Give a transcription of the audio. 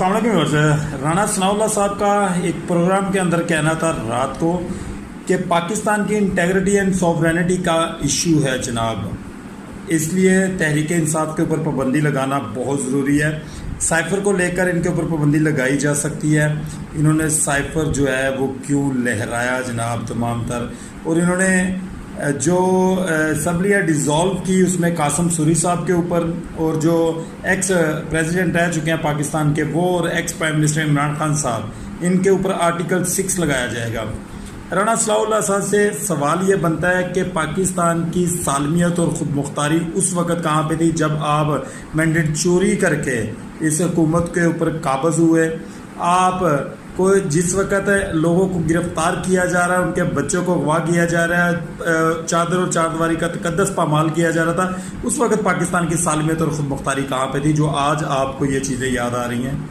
السلام علیکم۔ رانا ثناء اللہ صاحب کا ایک پروگرام کے اندر کہنا تھا رات کو کہ پاکستان کی انٹیگریٹی اینڈ سوورینٹی کا ایشو ہے جناب، اس لیے تحریک انصاف کے اوپر پابندی لگانا بہت ضروری ہے۔ سائفر کو لے کر ان کے اوپر پابندی لگائی جا سکتی ہے۔ انہوں نے سائفر جو ہے وہ کیوں لہرایا جناب تمام تر، اور انہوں نے جو اسمبلیاں ڈیزالو کی اس میں قاسم سوری صاحب کے اوپر، اور جو ایکس پریزیڈنٹ رہ چکے ہیں پاکستان کے وہ، اور ex prime minister Imran Khan صاحب، ان کے اوپر آرٹیکل 6 لگایا جائے گا۔ رانا ثناء اللہ صاحب سے سوال یہ بنتا ہے کہ پاکستان کی سالمیت اور خود مختاری اس وقت کہاں پہ تھی جب آپ مینڈیٹ چوری کر کے اس حکومت کے اوپر قابض ہوئے؟ آپ کو جس وقت لوگوں کو گرفتار کیا جا رہا ہے، ان کے بچوں کو اغوا کیا جا رہا ہے، چادر اور چاردواری کا تقدس پامال کیا جا رہا تھا، اس وقت پاکستان کی سالمیت اور خود مختاری کہاں پہ تھی جو آج آپ کو یہ چیزیں یاد آ رہی ہیں؟